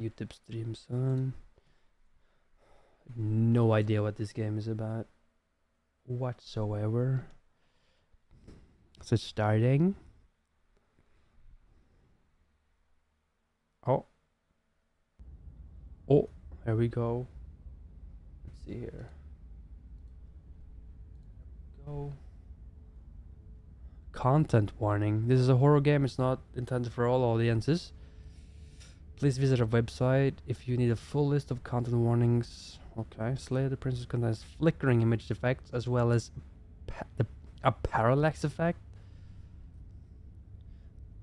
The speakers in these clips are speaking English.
YouTube streams on. No idea what this game is about whatsoever. So it's starting. Oh. Oh, there we go. Let's see here. Go. Content warning. This is a horror game. It's not intended for all audiences. Please visit our website if you need a full list of content warnings. Okay. Slay the Princess contains flickering image effects as well as a parallax effect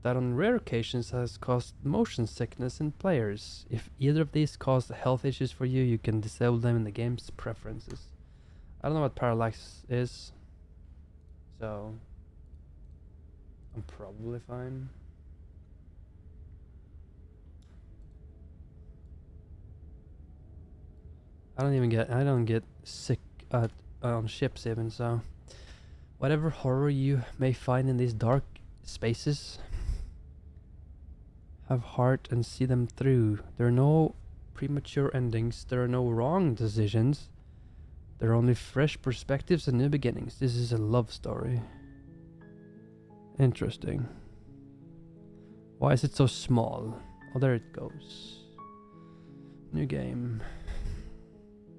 that on rare occasions has caused motion sickness in players. If either of these cause health issues for you, you can disable them in the game's preferences. I don't know what parallax is, so I'm probably fine. I don't get sick on ships even, so whatever horror you may find in these dark spaces, have heart and see them through. There are no premature endings, there are no wrong decisions. There are only fresh perspectives and new beginnings. This is a love story. Interesting. Why is it so small? Oh, there it goes. New game.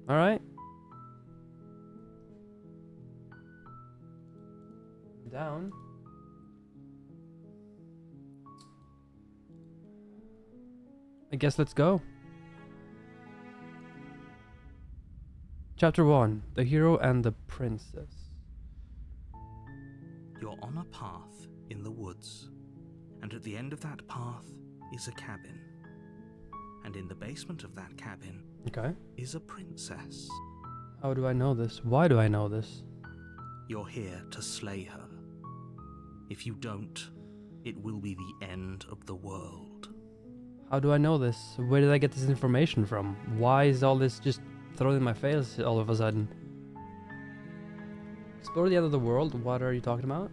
Alright. Down. I guess let's go. Chapter 1. The Hero and the Princess. You're on a path in the woods, and at the end of that path is a cabin. And in the basement of that cabin is a princess. How do I know this? Why do I know this? You're here to slay her. If you don't, it will be the end of the world. How do I know this? Where did I get this information from? Why is all this just thrown in my face all of a sudden? Explore the end of the world? What are you talking about?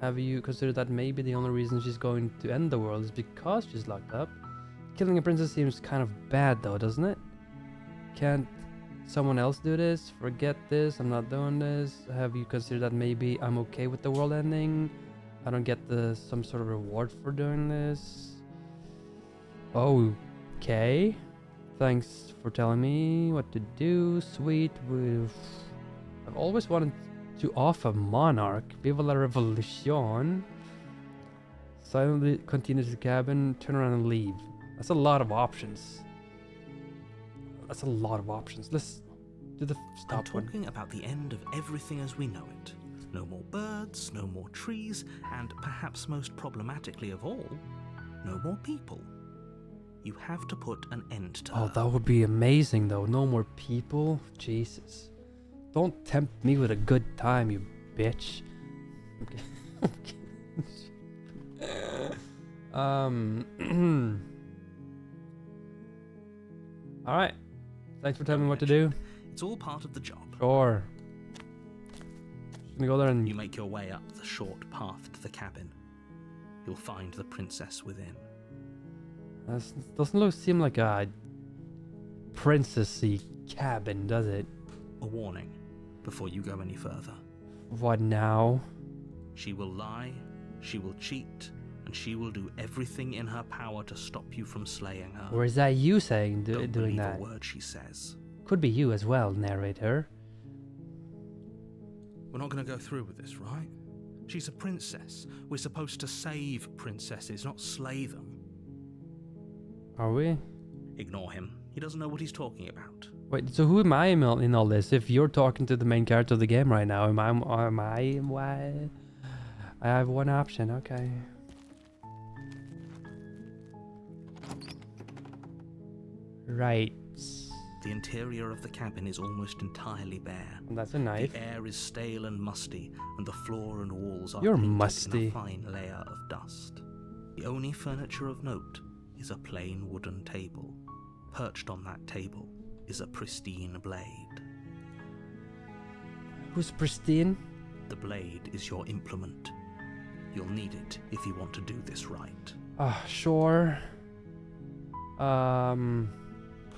Have you considered that maybe the only reason she's going to end the world is because she's locked up? Killing a princess seems kind of bad though, doesn't it? Can't someone else do this? Forget this, I'm not doing this. Have you considered that maybe I'm okay with the world ending? I don't get some sort of reward for doing this. Okay. Thanks for telling me what to do. Sweet. I've always wanted to off a monarch. Viva la revolution. Silently continue to the cabin, turn around and leave. That's a lot of options. That's a lot of options. Let's do the stop I'm talking about the end of everything as we know it. No more birds, no more trees, and perhaps most problematically of all, no more people. You have to put an end to her. Oh, that would be amazing though. No more people. Jesus. Don't tempt me with a good time, you bitch. Alright. Thanks for telling me what to do. It's all part of the job. Sure. Just gonna go there and... You make your way up the short path to the cabin. You'll find the princess within. Doesn't seem like a princessy cabin, does it? A warning before you go any further. What now? She will lie, she will cheat, and she will do everything in her power to stop you from slaying her. Or is that you saying Don't doing believe that? a word she says. Could be you as well, narrator. We're not going to go through with this, right? She's a princess. We're supposed to save princesses, not slay them. Are we? Ignore him. He doesn't know what he's talking about. Wait, so who am I in all this? If you're talking to the main character of the game right now, am I? Why? I have one option. Okay. Right. The interior of the cabin is almost entirely bare. And that's a knife. The air is stale and musty, and the floor and walls are You're painted musty. in a fine layer of dust. The only furniture of note is a plain wooden table. Perched on that table is a pristine blade. Who's pristine? The blade is your implement. You'll need it if you want to do this right. Ah, sure.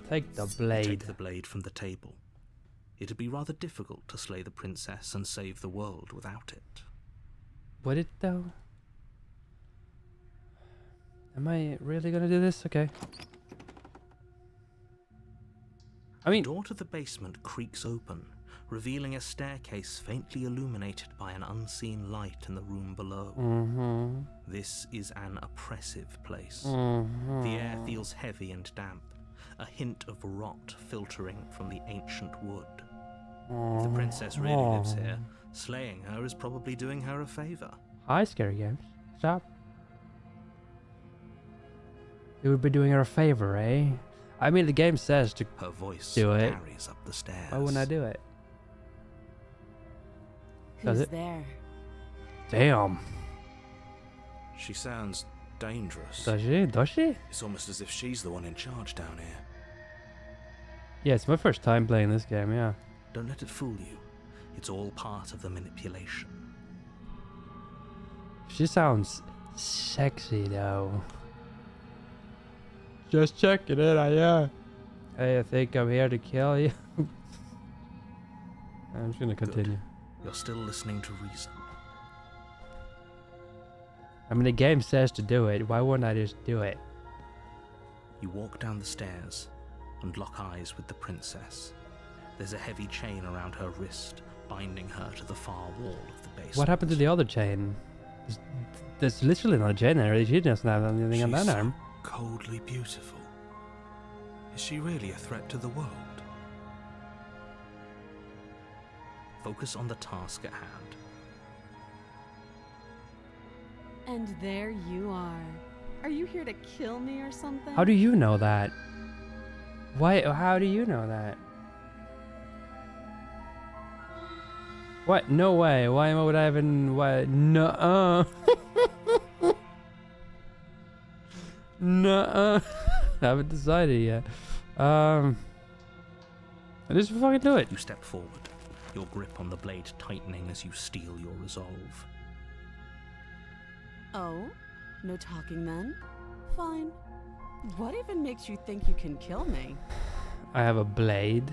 Take the You blade. take the blade from the table. It'd be rather difficult to slay the princess and save the world without it. Would it though? Am I really gonna do this? Okay. I mean, The door to the basement creaks open, revealing a staircase faintly illuminated by an unseen light in the room below. This is an oppressive place. The air feels heavy and damp, a hint of rot filtering from the ancient wood. If the princess really lives here, slaying her is probably doing her a favor. Hi, Scary Games. Stop. You would be doing her a favor, eh? I mean, the game says to Her voice do it. carries up the stairs. Why wouldn't I do it? Does Who's it? there? Damn. She sounds dangerous. Does she? Does she? It's almost as if she's the one in charge down here. Yeah, it's my first time playing this game, yeah. Don't let it fool you. It's all part of the manipulation. She sounds sexy, though. Just checking it, yeah. Hey, I think I'm here to kill you. I'm just gonna continue. You're still listening to reason. I mean, the game says to do it. Why wouldn't I just do it? You walk down the stairs and lock eyes with the princess. There's a heavy chain around her wrist, binding her to the far wall of the basement. What happened to the other chain? There's literally no chain there. She doesn't have anything on that She's so arm. coldly beautiful. Is she really a threat to the world? Focus on the task at hand. And there you are. Are you here to kill me or something? How do you know that? Why? How do you know that? What? No way. Why would I even? Why? No. No. I haven't decided yet. I just fucking do it. You step forward, your grip on the blade tightening as you steel your resolve. Oh? No talking then? Fine. What even makes you think you can kill me? I have a blade.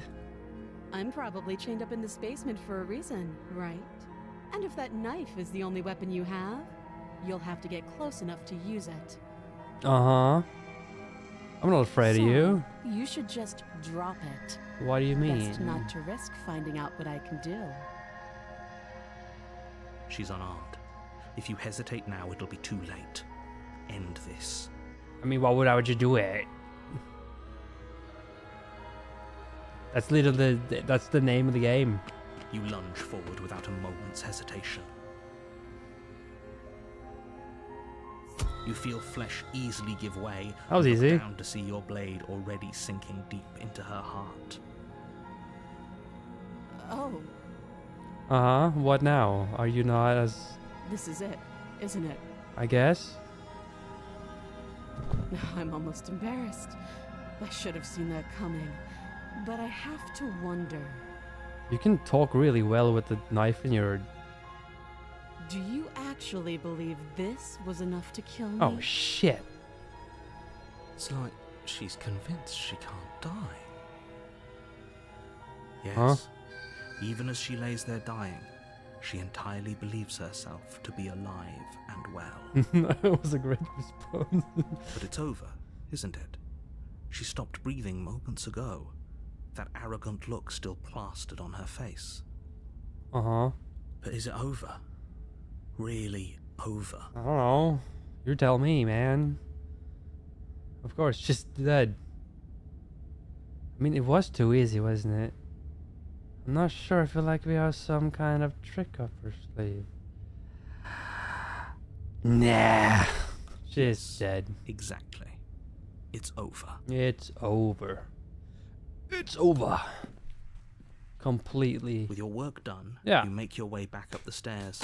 I'm probably chained up in this basement for a reason, right? And if that knife is the only weapon you have, you'll have to get close enough to use it. Uh-huh. I'm not afraid of you. You should just drop it. What do you mean? Best not to risk finding out what I can do. She's unarmed. If you hesitate now, it'll be too late. End this. I mean, why would you do it? That's literally that's the name of the game. You lunge forward without a moment's hesitation. You feel flesh easily give way. That was and look easy. down to see your blade already sinking deep into her heart. Oh, Uh-huh. What now? Are you not as... this is it, isn't it? I guess? I'm almost embarrassed. I should have seen that coming. But I have to wonder, You can talk really well with the knife in your... do you actually believe this was enough to kill me? Oh, shit. It's like she's convinced she can't die. Yes. Huh? Even as she lays there dying, she entirely believes herself to be alive and well. That was a great response. But it's over, isn't it? She stopped breathing moments ago. That arrogant look still plastered on her face. Uh-huh. But is it over? Really over? I don't know. You tell me, man. Of course, just dead. I mean, it was too easy, wasn't it? I'm not sure. I feel like we have some kind of trick up her sleeve. Nah. She's dead. Exactly. It's over. It's over. It's over. Completely. With your work done, Yeah. you make your way back up the stairs,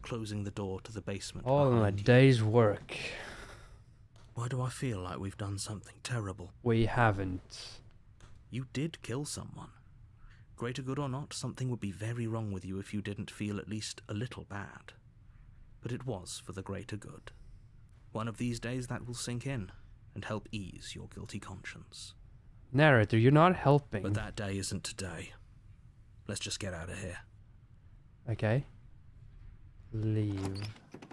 closing the door to the basement All in a behind you. day's work. Why do I feel like we've done something terrible? We haven't. You did kill someone. Greater good or not, something would be very wrong with you if you didn't feel at least a little bad. But it was for the greater good. One of these days that will sink in, and help ease your guilty conscience. Narrator, you're not helping. But that day isn't today. Let's just get out of here. Okay. Leave.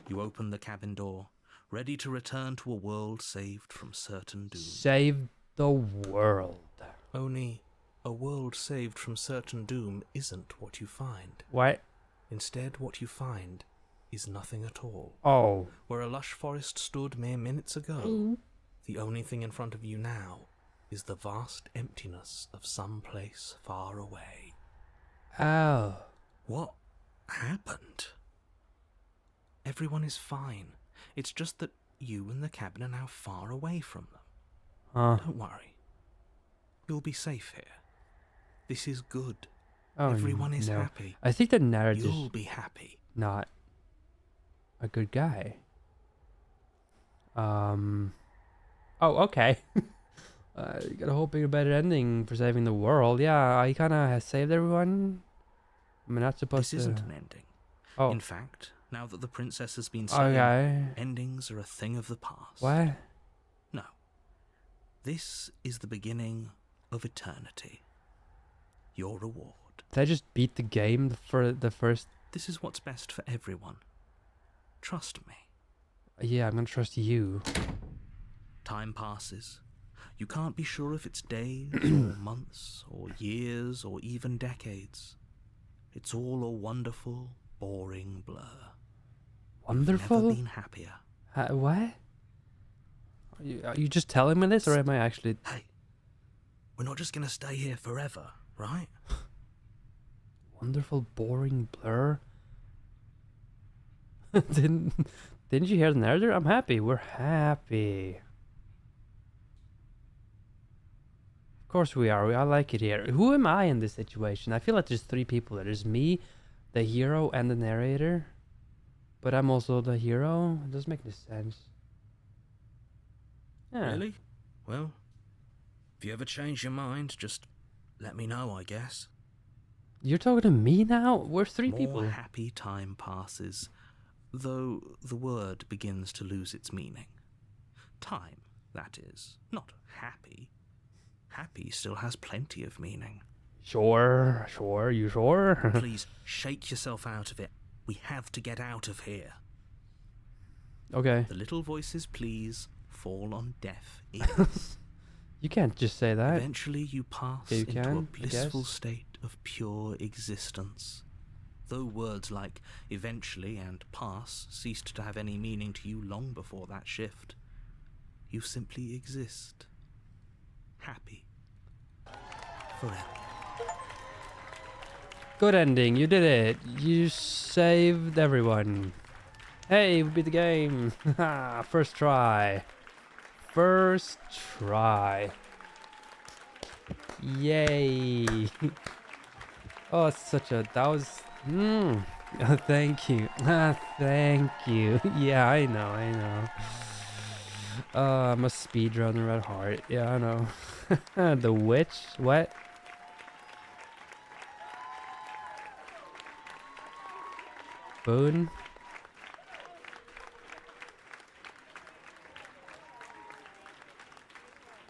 You open the cabin door, ready to return to a world saved from certain doom. Save the world. Only a world saved from certain doom isn't what you find. What? Instead, what you find is nothing at all. Oh. Where a lush forest stood mere minutes ago, the only thing in front of you now is the vast emptiness of some place far away. Oh. What happened? Everyone is fine. It's just that you and the cabin are now far away from them. Huh. Don't worry. You'll be safe here. This is good. Oh, Everyone is no. happy. I think the narrator's You'll be happy. not a good guy. Oh, okay. You gotta hope for a better ending for saving the world. Yeah, I kinda has saved everyone. I'm not supposed This to. isn't an ending. Oh, In fact, now that the princess has been slain, okay. endings are a thing of the past. What? No. This is the beginning of eternity. Your reward. Did I just beat the game for the first? This is what's best for everyone. Trust me. Yeah, I'm gonna trust you. Time passes. You can't be sure if it's days or months or years or even decades. It's all a wonderful, boring blur. Wonderful. Never been happier. What? Are you just telling me this, or am I actually? Hey, we're not just gonna stay here forever, right? Wonderful, boring blur. didn't you hear the narrator? I'm happy. We're happy. Of course we are. I like it here. Who am I in this situation? I feel like there's three people. There's me, the hero, and the narrator. But I'm also the hero. It doesn't make any sense. Yeah. Really? Well, if you ever change your mind, just let me know, I guess. You're talking to me now? We're three More people. happy time passes, though the word begins to lose its meaning. Time, that is, not happy. Happy still has plenty of meaning. Sure, you sure? Please shake yourself out of it. We have to get out of here. Okay. The little voices, please, fall on deaf ears. You can't just say that. Eventually you pass Okay, you into a can, I blissful guess. state of pure existence. Though words like eventually and pass ceased to have any meaning to you long before that shift, you simply exist. Happy. Forever. Good ending. You did it. You saved everyone. Hey, we beat the game. First try. First try. Yay. Oh, it's such a... That was... Thank you. Thank you. Yeah, I know. I'm a speedrunner at heart. Yeah, I know. The witch? What? Boone?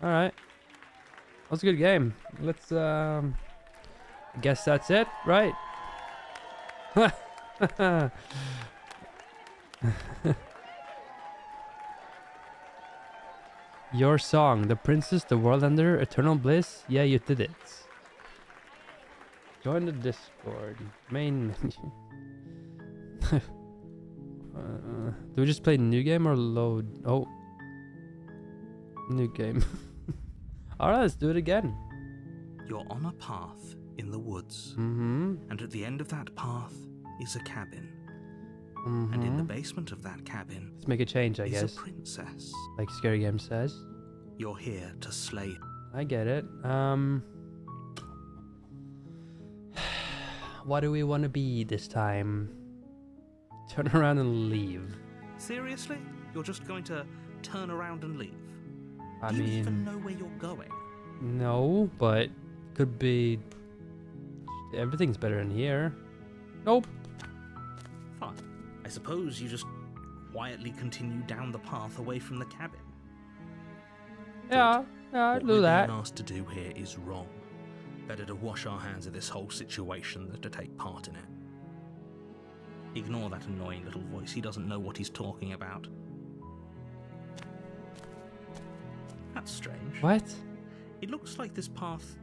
Alright. That was a good game. Let's, I guess that's it, right? Your song, The Princess, The World Ender, Eternal Bliss. Yeah, you did it. Join the Discord. Main menu. Do we just play new game or load? Oh. New game. Alright, let's do it again. You're on a path in the woods, Mm-hmm. and at the end of that path is a cabin. And in the basement of that cabin Let's make a change, I is guess. a princess. Like Scary Game says. You're here to slay. I get it. What do we want to be this time? Turn around and leave. Seriously? You're just going to turn around and leave? I Do you even mean, know where you're going? no, but could be. Everything's better in here. Nope. Fine. I suppose you just quietly continue down the path away from the cabin. Yeah, I'd What do we're that. being asked to do here is wrong. Better to wash our hands of this whole situation than to take part in it. Ignore that annoying little voice. He doesn't know what he's talking about. That's strange. What? It looks like this path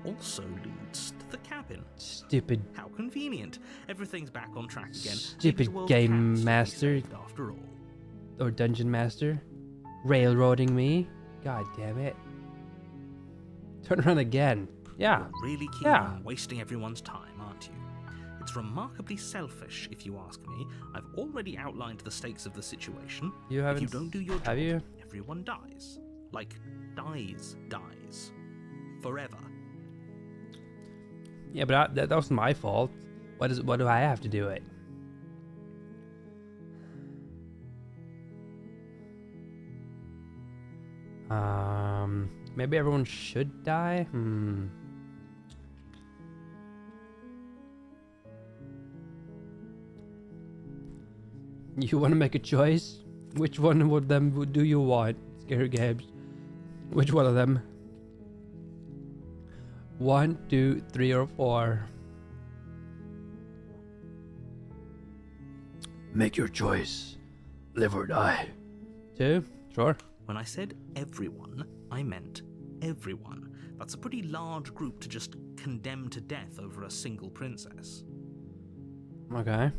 also leads to the cabin. Stupid, How convenient. Everything's back on track again. Stupid Maybe the world game can still be master. saved after all. or dungeon master, railroading me. God damn it. Turn around again. Yeah. You're really keen Yeah. on wasting everyone's time, aren't you? It's remarkably selfish, if you ask me. I've already outlined the stakes of the situation. You If haven't. you don't do your job, Have you? everyone dies. Like, dies. Forever. Yeah, but that wasn't my fault. What do I have to do it? Maybe everyone should die? You want to make a choice? Which one of them do you want? Scary Games. Which one of them? 1, 2, 3, or 4. Make your choice. Live or die. 2? Sure. When I said everyone, I meant everyone. That's a pretty large group to just condemn to death over a single princess. Okay.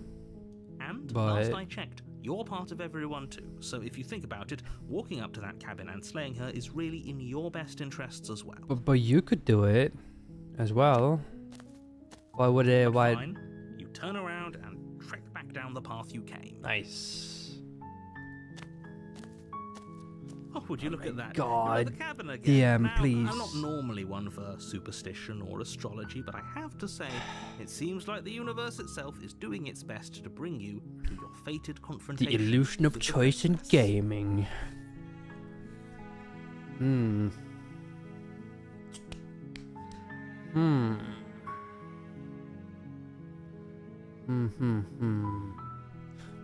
And But- last I checked, you're part of everyone too. So if you think about it, walking up to that cabin and slaying her is really in your best interests as well. But you could do it as well. Why would it? Why? Fine. You turn around and trek back down the path you came. Nice. Oh, would you look at that? God. You're at the cabin again. DM, Now, please. I'm not normally one for superstition or astrology, but I have to say, it seems like the universe itself is doing its best to bring you to your fated confrontation. The illusion of with the choice in princess. gaming.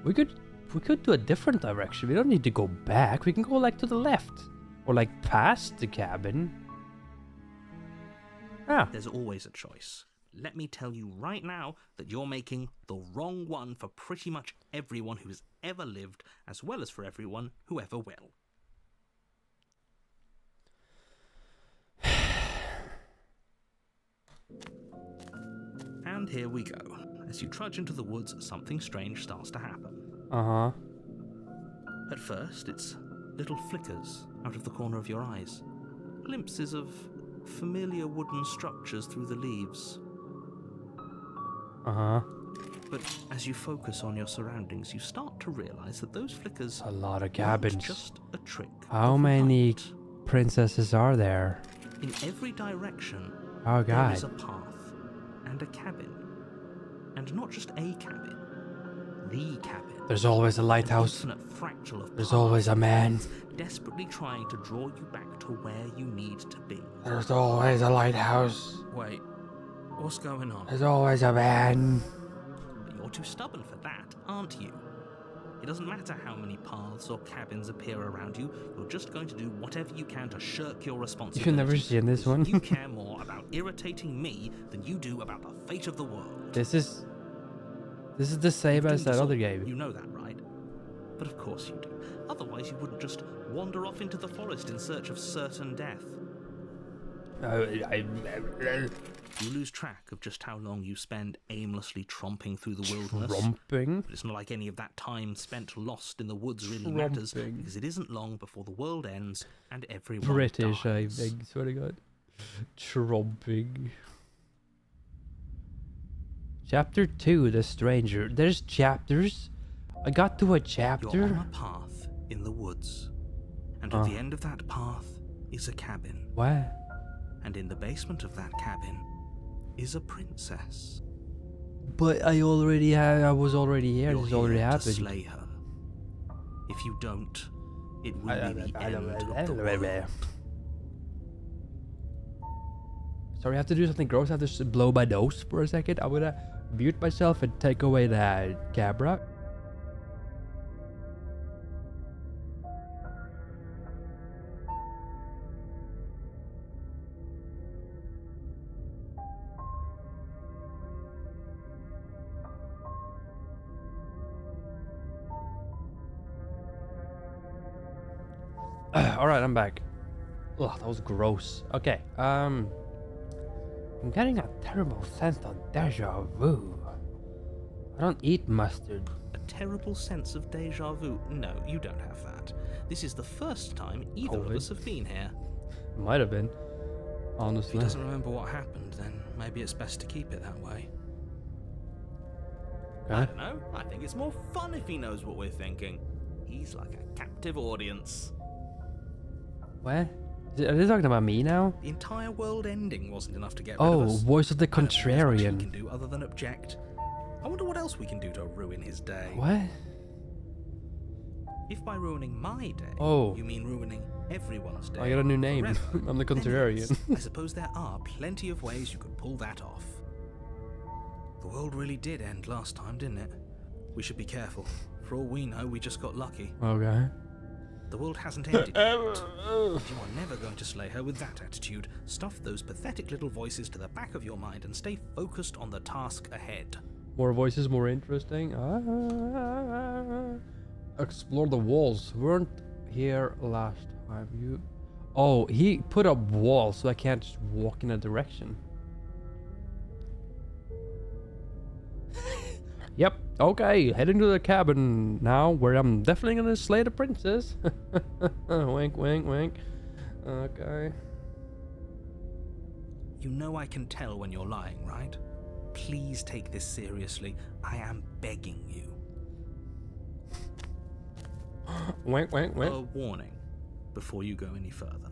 We could do a different direction. We don't need to go back. We can go like to the left. Or like past the cabin. Ah. There's always a choice. Let me tell you right now that you're making the wrong one for pretty much everyone who's ever lived, as well as for everyone who ever will. And here we go. As you trudge into the woods, something strange starts to happen. Uh-huh. At first, it's little flickers out of the corner of your eyes. Glimpses of familiar wooden structures through the leaves. Uh-huh. But as you focus on your surroundings, you start to realize that those flickers A lot of aren't cabins. just a trick. How of many light. princesses are there? In every direction, Oh there god. is a path and a cabin. And not just a cabin. The cabin. There's always a An lighthouse. infinite fractal of There's paths always a and man. lanes, desperately trying to draw you back to where you need to be. There's always a lighthouse. Wait, what's going on? There's always a man. But you're too stubborn for that, aren't you? It doesn't matter how many paths or cabins appear around you, you're just going to do whatever you can to shirk your responsibility. You've never seen this one. You care more about irritating me than you do about the fate of the world. This is the same You as do that this other all. game. You know that, right? But of course you do. Otherwise you wouldn't just wander off into the forest in search of certain death. You lose track of just how long you spend aimlessly tromping through the wilderness. Romping. But it's not like any of that time spent lost in the woods really matters, Tromping. because it isn't long before the world ends and everyone British, I dies. think. Swear to God. Tromping. Chapter 2, The Stranger. There's chapters. I got to a You're chapter. on a path in the woods, and at the end of that path is a cabin, What? and in the basement of that cabin is a princess. But I was already here. You're This already here to happened. slay her. If you don't, it will be the end of the world. Sorry, I have to do something gross. I have to blow my nose for a second. I'm gonna mute myself and take away that camera. Alright, I'm back. Ugh, that was gross. Okay, I'm getting a terrible sense of deja vu. I don't eat mustard. A terrible sense of deja vu? No, you don't have that. This is the first time either of COVID. us have been here. Might have been. If he Honestly. doesn't remember what happened, then maybe it's best to keep it that way. I Okay. don't know. I think it's more fun if he knows what we're thinking. He's like a captive audience. What? Are they talking about me now? The entire world ending wasn't enough to get rid Oh, of us. voice of the I don't think there's much he contrarian. can do other than object. I wonder what else we can do to ruin his day. What? If by ruining my day, Oh. you mean ruining everyone's day. I got a new name. forever, I'm the then contrarian. yes, I suppose there are plenty of ways you could pull that off. The world really did end last time, didn't it? We should be careful. For all we know, we just got lucky. Okay. The world hasn't ended yet. And you are never going to slay her with that attitude. Stuff those pathetic little voices to the back of your mind and stay focused on the task ahead. More voices, more interesting. Explore the walls. Weren't here last time. You. Oh, he put up walls so I can't just walk in a direction. Yep. Okay. Heading to the cabin now, where I'm definitely gonna slay the princess. Wink, wink, wink. Okay. You know I can tell when you're lying, right? Please take this seriously. I am begging you. Wink, wink, wink. A warning before you go any further.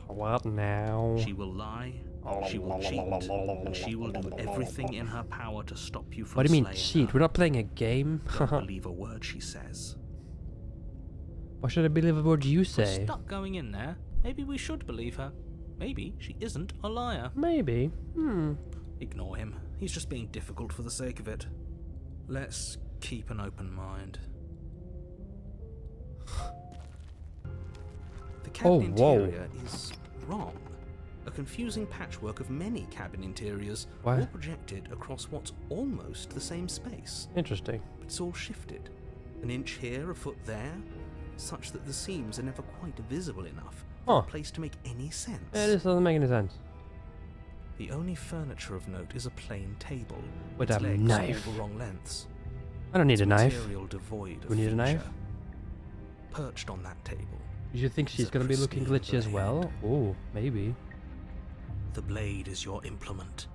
What now? She will lie, she will cheat, and she will do everything in her power to stop you from What do you mean slaying cheat? her. We're not playing a game. Don't believe a word she says. Why should I believe a word you We're say? stuck going in there. Maybe we should believe her. Maybe she isn't a liar. Maybe. Ignore him. He's just being difficult for the sake of it. Let's keep an open mind. The cabin whoa. interior is wrong. A confusing patchwork of many cabin interiors, What? all projected across what's almost the same space. Interesting. But it's all shifted. An inch here, a foot there, such that the seams are never quite visible enough for Huh. the place to make any sense. Yeah, this doesn't make any sense. The only furniture of note is a plain table, With its a legs knife. all the wrong lengths. I don't need a knife. Material devoid of We need a knife? feature. Perched on that table, You think she's a gonna be looking pristine glitchy as well? blade. Oh, maybe. the blade is your implement.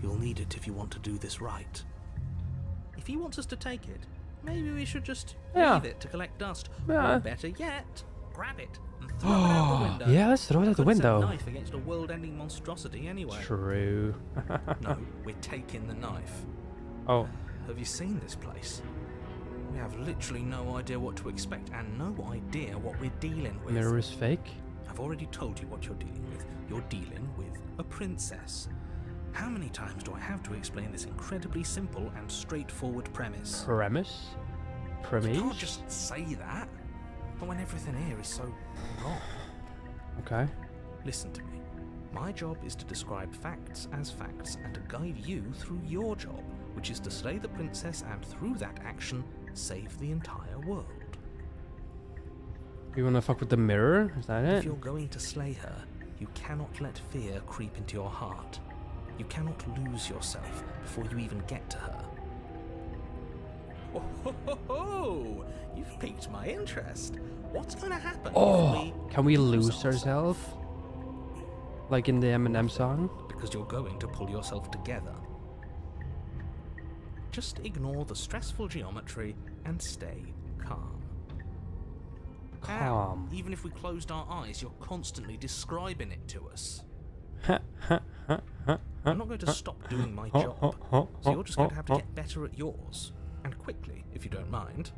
You'll need it if you want to do this right. If he wants us to take it, maybe we should just Yeah. leave it to collect dust. Yeah. Or better yet, grab it and throw it out the window. Yeah, let's throw it out the Could've set window. a knife against a world-ending monstrosity anyway. True. No, we're taking the knife. Oh, Have you seen this place? We have literally no idea what to expect and no idea what we're dealing with. mirror is fake. I've already told you what you're dealing with. You're dealing with a princess. How many times do I have to explain this incredibly simple and straightforward premise? Premise? You Premise? can't just say that. But when everything here is so wrong. Okay. Listen to me. My job is to describe facts as facts and to guide you through your job, which is to slay the princess and through that action, save the entire world. You wanna fuck with the mirror? Is that If it? you're going to slay her, you cannot let fear creep into your heart. You cannot lose yourself before you even get to her. Oh, ho, ho, ho. You've piqued my interest. What's going to happen Oh, if we can we lose ourselves? Like in the Eminem song? Because you're going to pull yourself together. Just ignore the stressful geometry and stay calm. How? Calm. Even if we closed our eyes, you're constantly describing it to us. I'm not going to stop doing my job, so you're just going to have to get better at yours. And quickly, if you don't mind.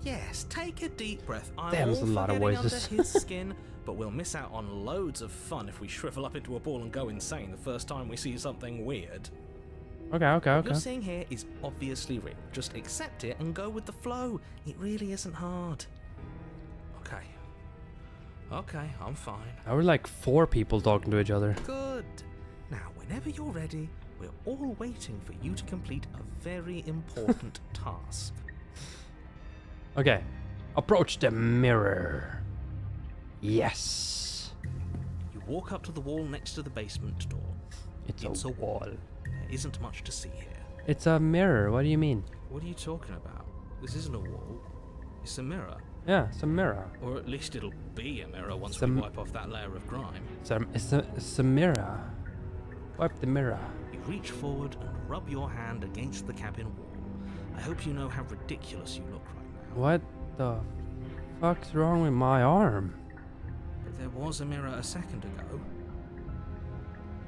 Yes, take a deep breath. I'm Damn, there's all a lot of for getting voices. under his skin, but we'll miss out on loads of fun if we shrivel up into a ball and go insane the first time we see something weird. Okay, okay, What okay. you're seeing here is obviously real. Just accept it and go with the flow. It really isn't hard. Okay. Okay, I'm fine. Now we're like 4 people talking to each other. Good. Now, whenever you're ready, we're all waiting for you to complete a very important task. Okay. Approach the mirror. Yes. You walk up to the wall next to the basement door. It's a wall. There isn't much to see here. It's a mirror. What do you mean? What are you talking about? This isn't a wall. It's a mirror. Yeah, it's a mirror. Or at least it'll be a mirror once It's a we m- wipe off that layer of grime. It's a mirror. Wipe the mirror. You reach forward and rub your hand against the cabin wall. I hope you know how ridiculous you look right now. What the fuck's wrong with my arm? But there was a mirror a second ago.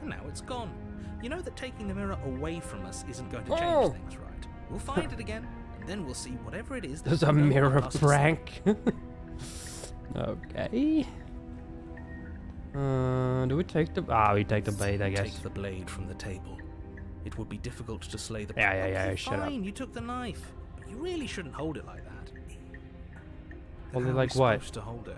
And now it's gone. You know that taking the mirror away from us isn't going to change Oh! things, right? We'll find it again, and then we'll see whatever it is. There's a mirror prank. Okay. Do we take the... we take the blade, I guess. Take the blade from the table. It would be difficult to slay the... Yeah, Okay, shut up. fine, you took the knife. But you really shouldn't hold it like that. Hold it How are like we what? supposed to hold it?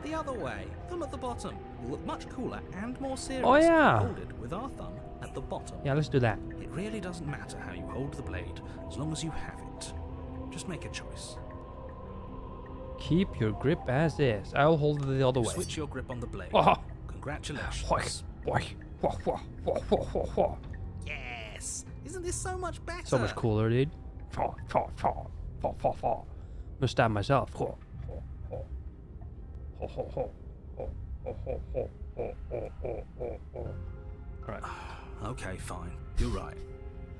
The other way. Thumb at the bottom. Will look much cooler and more serious Oh, if we yeah. hold it with our thumb at the bottom. Yeah, let's do that. It really doesn't matter how you hold the blade, as long as you have it. Just make a choice. Keep your grip as is. I'll hold it the other way. Switch your grip on the blade. Oh. Congratulations. Boy. Yes! Isn't this so much better? So much cooler, dude. I'm gonna stab myself. Alright. Okay, fine. You're right.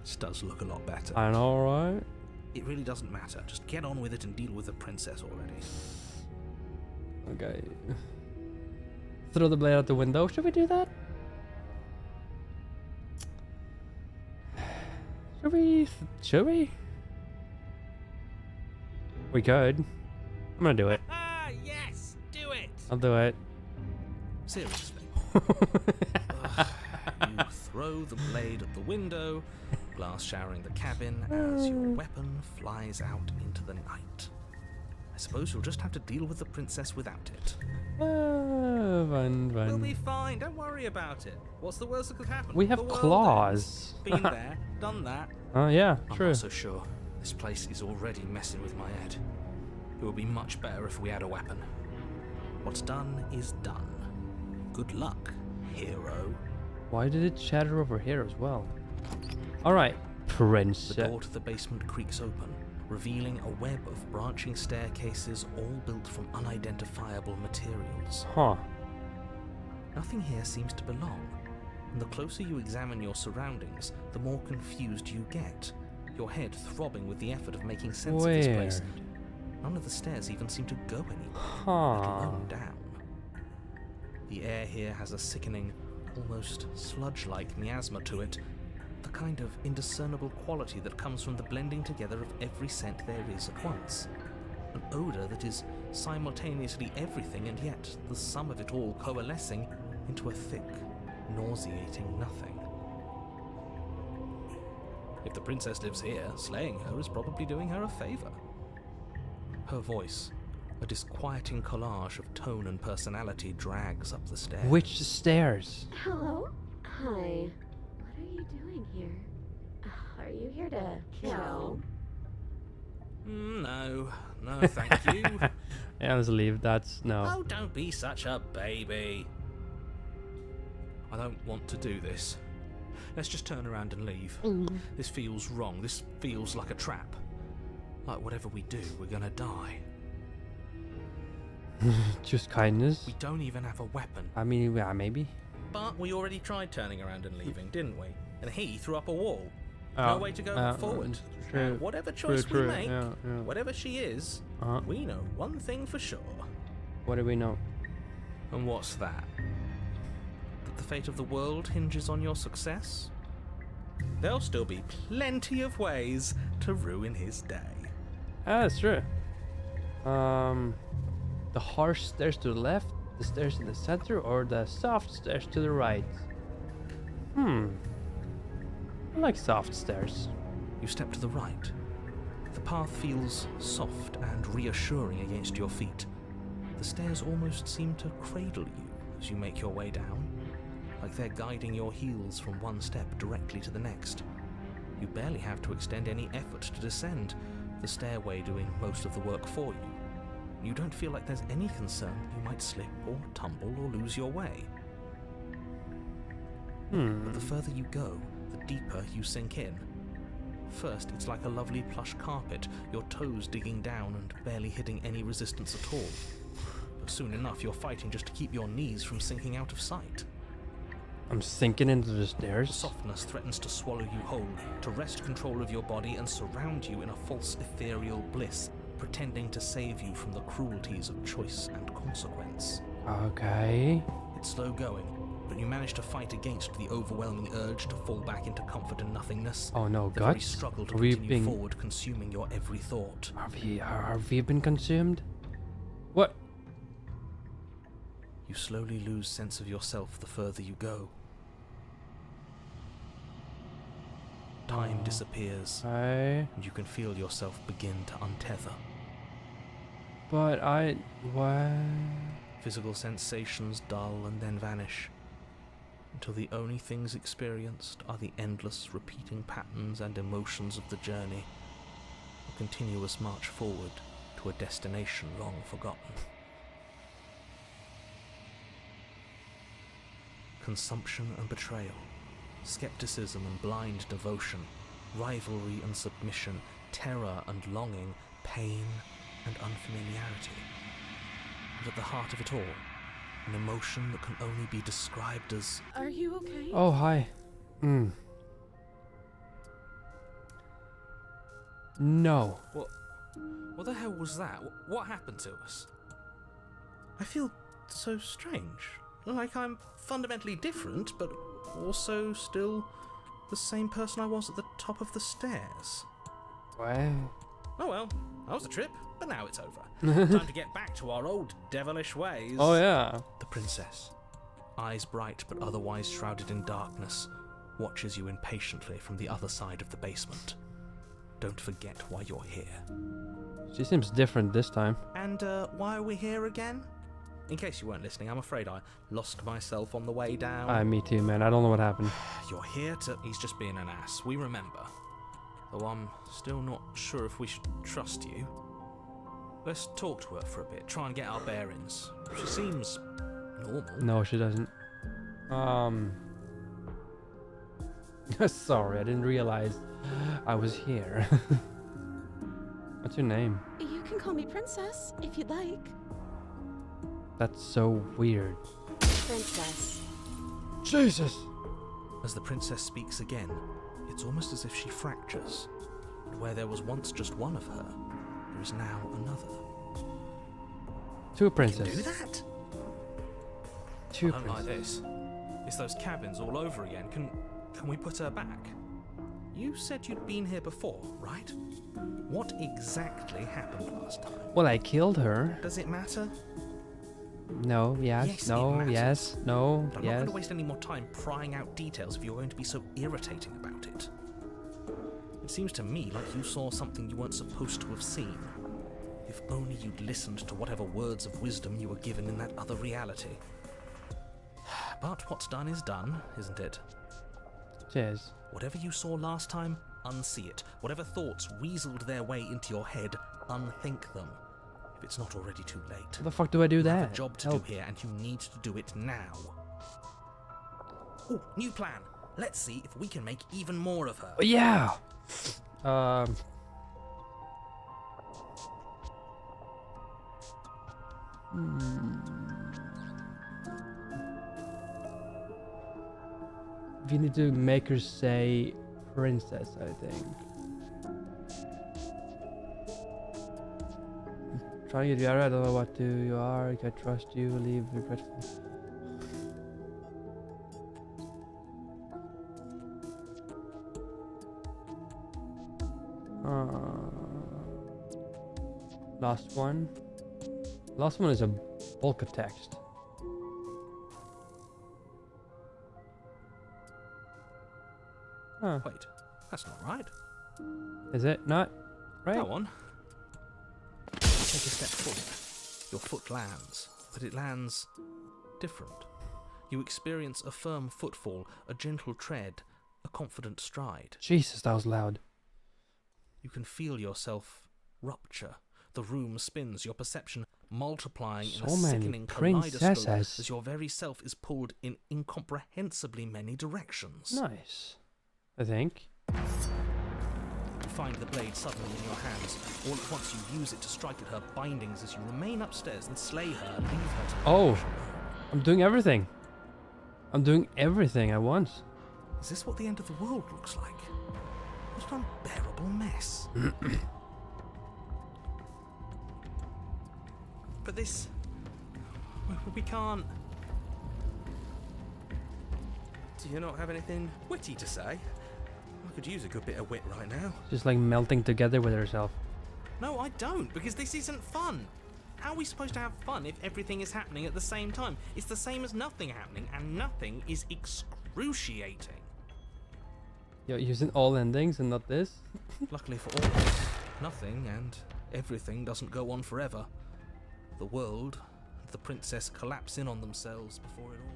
This does look a lot better. I know, right? It really doesn't matter. Just get on with it and deal with the princess already. Okay. Throw the blade out the window. Should we do that? Should we? We could. I'm gonna do it. Ah, yes! Do it! I'll do it. Seriously. You throw the blade at the window, glass showering the cabin as your weapon flies out into the night. I suppose you'll just have to deal with the princess without it. Fun. We'll be fine, don't worry about it. What's the worst that could happen? We have The world claws. ends. Been there, done that. Oh, yeah, I'm true. not so sure. This place is already messing with my head. It would be much better if we had a weapon. What's done is done. Good luck, hero. Why did it shatter over here as well? Alright, Prince. The door to the basement creaks open, revealing a web of branching staircases all built from unidentifiable materials. Huh. Nothing here seems to belong, and the closer you examine your surroundings, the more confused you get, your head throbbing with the effort of making sense of this place. Weird. None of the stairs even seem to go anywhere, let Huh. alone down. The air here has a sickening, almost sludge-like miasma to it, the kind of indiscernible quality that comes from the blending together of every scent there is at once. An odour that is simultaneously everything and yet the sum of it all coalescing into a thick, nauseating nothing. If the princess lives here, slaying her is probably doing her a favour. Her voice, a disquieting collage of tone and personality, drags up the stairs. Which stairs? Hello? Hi. What are you doing here? Are you here to kill? No, thank you. Yeah, let's leave. That's no. Oh, don't be such a baby. I don't want to do this. Let's just turn around and leave. This feels wrong. This feels like a trap. Like whatever we do, we're gonna die. Just kindness. We don't even have a weapon. I mean, yeah, maybe. But we already tried turning around and leaving, didn't we? And he threw up a wall. Oh, No way to go but forward. True. And whatever choice true. we make, Yeah. whatever she is, Uh-huh. we know one thing for sure. What do we know? And what's that? That the fate of the world hinges on your success? There'll still be plenty of ways to ruin his day. Ah, that's true. The harsh stairs to the left, the stairs in the center, or the soft stairs to the right? I like soft stairs. You step to the right. The path feels soft and reassuring against your feet. The stairs almost seem to cradle you as you make your way down, like they're guiding your heels from one step directly to the next. You barely have to extend any effort to descend. the stairway doing most of the work for you. You don't feel like there's any concern you might slip or tumble or lose your way. But the further you go, the deeper you sink in. First, it's like a lovely plush carpet, your toes digging down and barely hitting any resistance at all. But soon enough, you're fighting just to keep your knees from sinking out of sight. I'm sinking into the The stairs. softness threatens to swallow you whole, to wrest control of your body and surround you in a false ethereal bliss, pretending to save you from the cruelties of choice and consequence. Okay. It's slow going, but you manage to fight against the overwhelming urge to fall back into comfort and nothingness. Oh no, The very guts? struggle to Are we continue being... forward, consuming your every thought. Have we been consumed? What? You slowly lose sense of yourself the further you go. Time disappears, I... and you can feel yourself begin to untether. But I... What? Physical sensations dull and then vanish, until the only things experienced are the endless repeating patterns and emotions of the journey, a continuous march forward to a destination long forgotten. Consumption and betrayal, skepticism and blind devotion, rivalry and submission, terror and longing, pain and unfamiliarity. And at the heart of it all, an emotion that can only be described as... Are you okay? Oh, hi. No. What the hell was that? What happened to us? I feel so strange. Like I'm fundamentally different, but also still the same person I was at the top of the stairs. What? Oh well, that was a trip, but now it's over. Time to get back to our old devilish ways. Oh yeah. The princess, eyes bright but otherwise shrouded in darkness, watches you impatiently from the other side of the basement. Don't forget why you're here. She seems different this time. And why are we here again? In case you weren't listening, I'm afraid I lost myself on the way down. Me too, man. I don't know what happened. You're here to... He's just being an ass, we remember. Though I'm still not sure if we should trust you. Let's talk to her for a bit, try and get our bearings. She seems normal. No, she doesn't. Sorry, I didn't realize I was here. What's your name? You can call me Princess, if you'd like. That's so weird. Princess. Jesus! As the princess speaks again, it's almost as if she fractures. And where there was once just one of her, there is now another. Two Can do princesses. that? Two I don't like princesses. this. It's those cabins all over again. Can we put her back? You said you'd been here before, right? What exactly happened last time? Well, I killed her. Does it matter? No, yes, Yes, it no, matters. yes, no, But I'm not yes. going to waste any more time prying out details if you're going to be so irritating about it. It seems to me like you saw something you weren't supposed to have seen. If only you'd listened to whatever words of wisdom you were given in that other reality. But what's done is done, isn't it? Cheers. Whatever you saw last time, unsee it. Whatever thoughts weaseled their way into your head, unthink them. If it's not already too late. How the fuck do I do You that? have a job to Help. do here, and you need to do it now. Oh, new plan. Let's see if we can make even more of her. Oh, yeah! We need to make her say princess, I think. Trying to get you out, I don't know what you are. I can't trust you, leave regretful. Last one. Last one is a bulk of text. Huh. Wait, that's not right. Is it not? Right? Go on. Take a step forward. Your foot lands, but it lands different. You experience a firm footfall, a gentle tread, a confident stride. Jesus, that was loud. You can feel yourself rupture. The room spins, your perception multiplying in a So many sickening kaleidoscope princesses. as your very self is pulled in incomprehensibly many directions. Nice. I think. You find the blade suddenly in your hands. All at once you use it to strike at her bindings as you remain upstairs and slay her and leave her to Oh. perish alone. I'm doing everything. I'm doing everything at once. Is this what the end of the world looks like? What an unbearable mess. But this... we can't... Do you not have anything witty to say? I could use a good bit of wit right now. Just like melting together with herself. No, I don't, because this isn't fun. How are we supposed to have fun if everything is happening at the same time? It's the same as nothing happening, and nothing is excruciating. You're using all endings and not this? Luckily for all of us, nothing and everything doesn't go on forever. The world and the princess collapse in on themselves before it all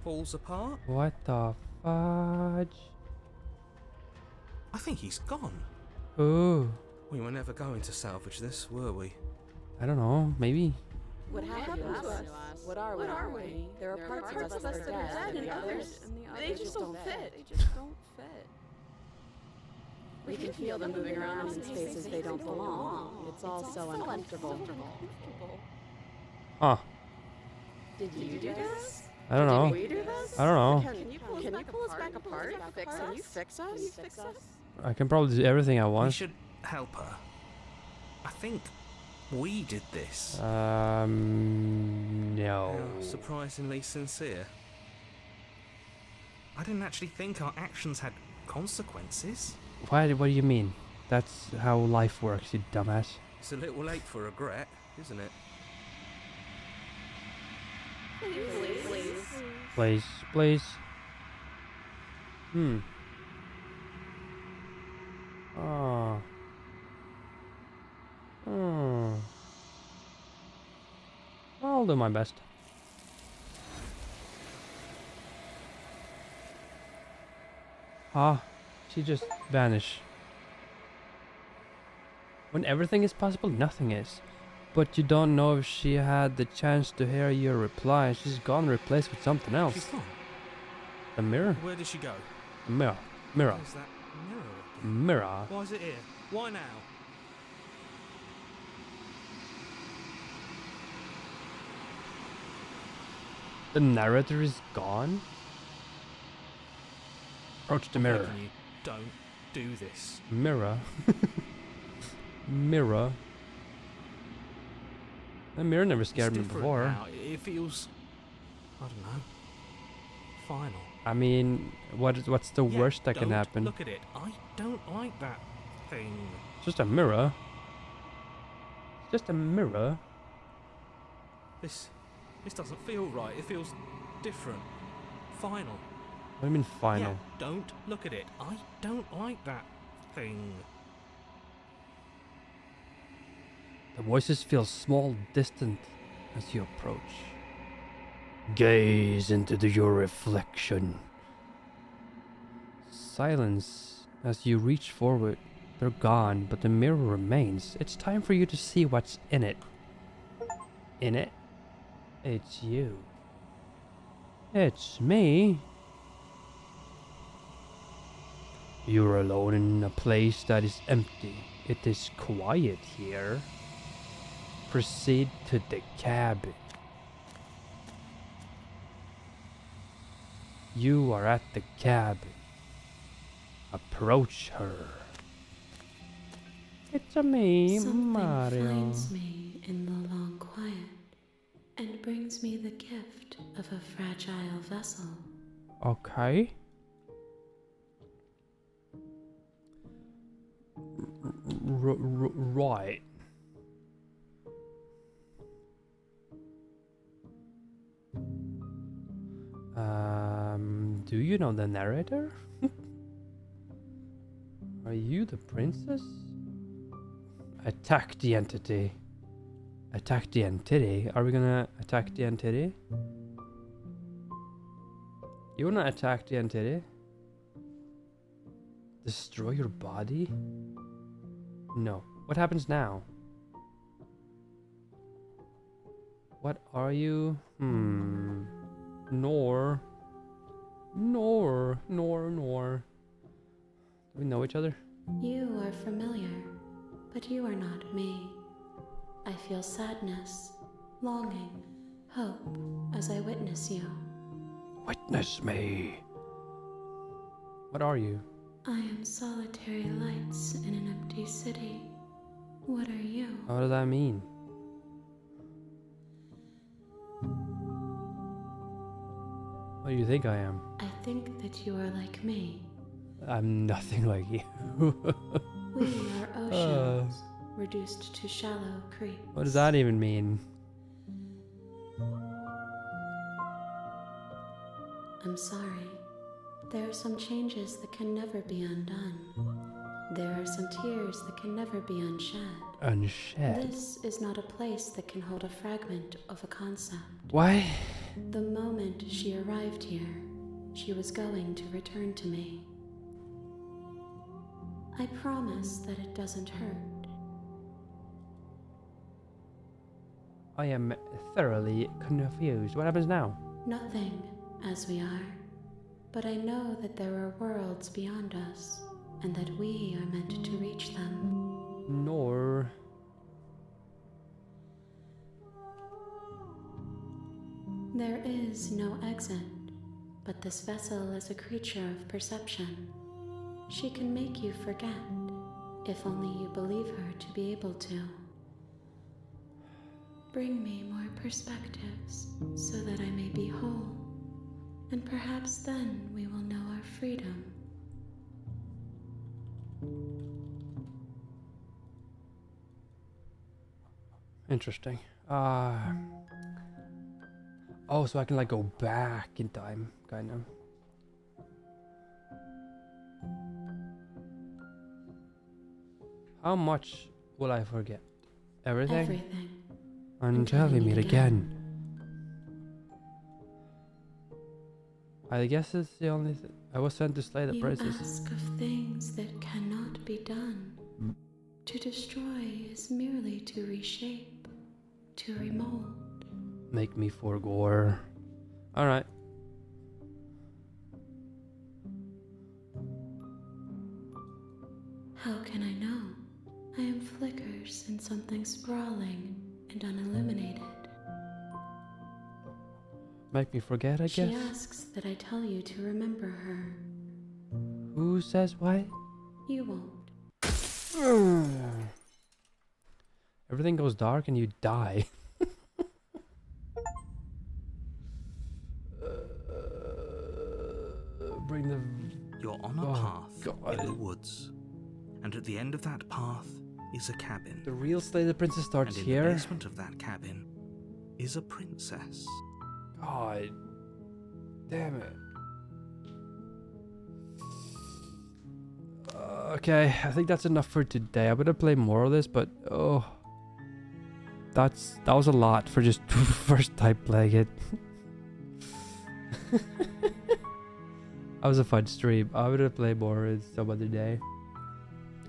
falls apart. What the fudge? I think he's gone. Ooh. We were never going to salvage this, were we? I don't know. Maybe. What happened to us? What are we? There are parts of us that are dead, and the others, they just don't fit. We can feel them moving around in spaces they don't belong. It's all so uncomfortable. Huh. Did you do this? I don't know. Did we do this? I don't know. Can you pull us back apart? Can you fix us? I can probably do everything I We want. should help her. I think we did this. No. How surprisingly sincere. I didn't actually think our actions had consequences. What do you mean? That's how life works, you dumbass. It's a little late for regret, isn't it? Please, please. Oh. I'll do my best. Ah, she just vanished. When everything is possible, nothing is. But you don't know if she had the chance to hear your reply. She's gone replaced with something else. She's gone. The mirror? Where did she go? Mirror. Mirror. Where's that mirror again? Mirror. Why is it here? Why now? The narrator is gone? Approach the mirror. Begging you, don't do this. Mirror. Mirror. The mirror never scared It's me different before. now. It feels, I don't know, final. I mean, what's the Yeah, worst that can don't happen? Look at it. I don't like that thing. It's just a mirror. It's just a mirror. This doesn't feel right. It feels different. Final. What do you mean final? Yeah, don't look at it. I don't like that thing. The voices feel small, distant as you approach. Gaze into your reflection. Silence as you reach forward. They're gone, but the mirror remains. It's time for you to see what's in it. In it? It's you. It's me. You're alone in a place that is empty. It is quiet here. Proceed to the cabin. You are at the cabin. Approach her. It's a me, Something Mario. finds me in the long quiet and brings me the gift of a fragile vessel. Okay. Right. Do you know the narrator? Are you the princess? Attack the entity. Attack the entity? Are we gonna attack the entity? You wanna attack the entity? Destroy your body? No. What happens now? What are you? Nor. Do we know each other? You are familiar, but you are not me. I feel sadness, longing, hope as I witness you. Witness me. What are you? I am solitary lights in an empty city. What are you? What does that mean? What do you think I am? I think that you are like me. I'm nothing like you. We are oceans, reduced to shallow creeks. What does that even mean? I'm sorry. There are some changes that can never be undone. There are some tears that can never be unshed. Unshed? This is not a place that can hold a fragment of a concept. Why? The moment she arrived here, she was going to return to me. I promise that it doesn't hurt. I am thoroughly confused. What happens now? Nothing, as we are. But I know that there are worlds beyond us, and that we are meant to reach them. Nor. There is no exit, but this vessel is a creature of perception. She can make you forget, if only you believe her to be able to. Bring me more perspectives, so that I may be whole, and perhaps then we will know our freedom. Interesting. Oh, so I can like go back in time, kind of. How much will I forget? Everything? Everything. Until we meet again. I guess it's the only thing. I was sent to slay the You princess. ask of things that cannot be done. To destroy is merely to reshape, to remold. Make me for gore. Alright. How can I know? I am flickers in something sprawling and unilluminated. Make me forget, I She guess. asks that I tell you to remember her. Who says what? You won't. Everything goes dark and you die. Bring the... You're on a Oh, path God. in the woods, and at the end of that path is a cabin. The real Slay the Princess starts And in here? the basement of that cabin is a princess. God. Damn it. Okay, I think that's enough for today. I'm gonna play more of this, but oh, that was a lot for just first time playing it. That was a fun stream. I'm gonna play more some other day.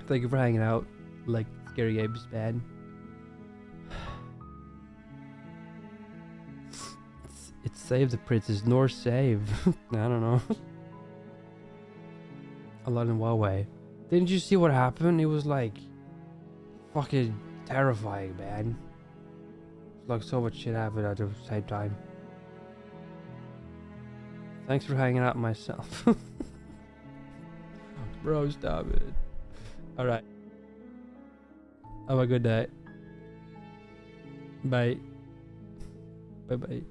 Thank you for hanging out. Like Scary Games, man. It's save the princess, nor save. I don't know. A lot in Huawei. Didn't you see what happened? It was like fucking terrifying, man. Like so much shit happened at the same time. Thanks for hanging out myself. Bro, stop it. Alright. Have a good day. Bye. Bye bye.